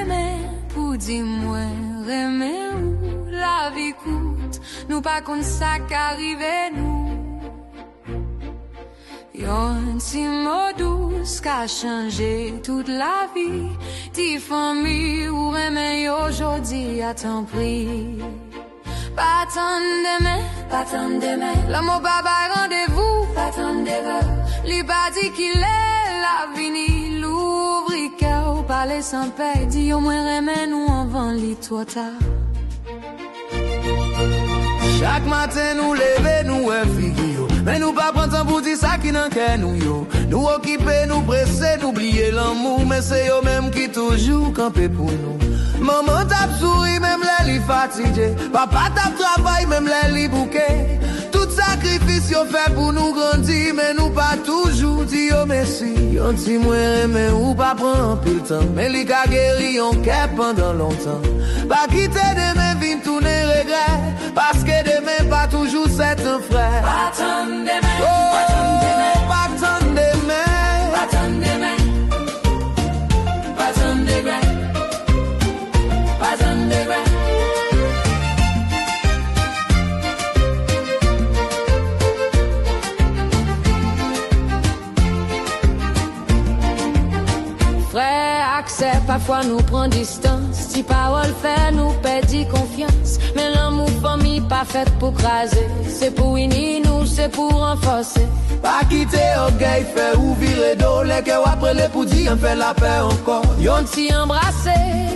demain pour dire moi remets où la vie coûte nous pas comme ça qu'arriver nous yon ti mot douce qu'a changé toute la vie ti famille ou remets aujourd'hui à ton prix pas tant demain l'amour baba rendez-vous pas tant demain li pas dit qu'il est la vini l'ouvri cœur parler sans paix dit au moins remets nous avant li trop tard chaque matin nous lever nous figure mais nous pas prendre temps pour dire ça qui n'en qu'est nous yo nous occuper nous presser n'oublier l'amour mais c'est eux même qui toujours camper pour nous maman tape souris même les li fatigué papa tape travail même les li bouquet tout sacrifice yo fait pour nous grandir mais nous pas toujours dit oh merci on dit moi mais ou pas prendre plus le temps mais li ka guéri on qu'est pendant longtemps pas quitter demain vin tourner regret parce que demain pas toujours c'est un frère pas tant demain pas tant demain pas tant demain pas tant demain pas tant demain pas tant demain frère accepte parfois nous prend distance si parole fait nous perdit confiance mais l'amour famille pas fait pour craser c'est pour unir nous c'est pour renforcer pas quitter orgueil fait ou virer dos les que après les pour dire on fait la paix encore yon ti embrasser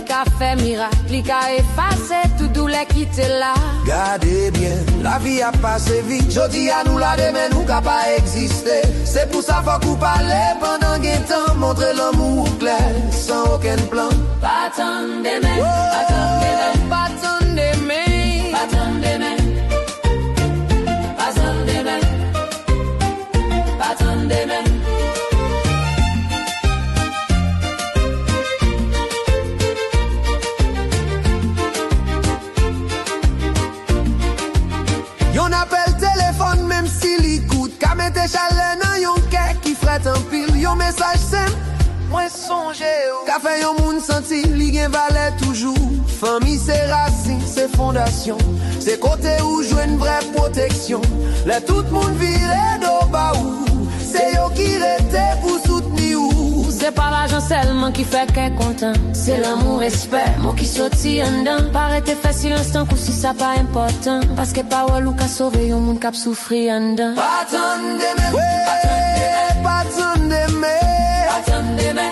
qu'a fait miracle li qu'a effacer tout douleur qui était là gardez bien la vie a passé vite jodi à nous la demain nous qu'a pas exister c'est pour ça faut qu'on parle pendant un temps montrer l'amour clair sans aucun plan pas tant demain pas tant demain pas tant demain pas tant demain pas tant demain pas tant demain yon appelle téléphone même s'il écoute qu'a mette chaleur dans yon cœur qui frette en pile yon message simple moi songe qu'a fait yon moun senti li gen valeur toujours famille c'est racine c'est fondation c'est côté où joue une vraie protection là tout monde vire d'au bas où c'est yo qui rete pour soutenir ou c'est pas l'argent seulement qui fait qu'elle content c'est l'amour respect moi qui sorti en dedans paraît facile instant coup si ça pas important parce que parole ou qu'a sauver yon moun k'ap souffrir en dedans pas tant demain pas tant demain pas tant demain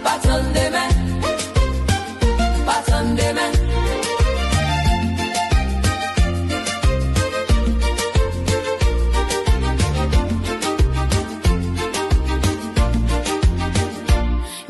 pas tant demain pas tant demain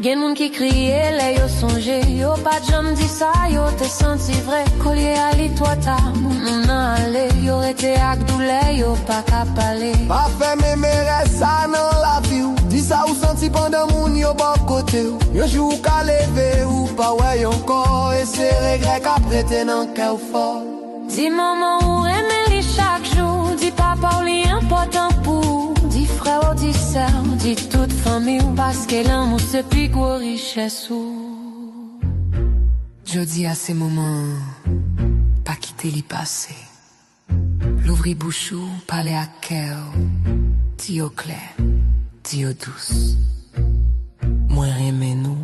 gen moun qui criait, les yo songe, yo pas jam dit ça, yo te senti vrai. Collier à li toi ta, moun nan ale, yo rete ak douleur, yo pas ka pale. Pas fait mes reste ça dans la vie ou. Dis ça ou senti pendant moun yo bon côté ou. Yo jour ka lever ou pas ouais encore et c'est regret qu'a prêté dans cœur fort. Dis maman ou aime li chaque jour, dis papa ou li important pour. Dis frère ou dis sœur, dis toute famille ou parce que l'amour c'est plus gros richesse ou. Je dis à ces moments, pas quitter l'y passé. L'ouvrir bouchou, parler à cœur, dis au clair, dis au douce. Moi aimer nous,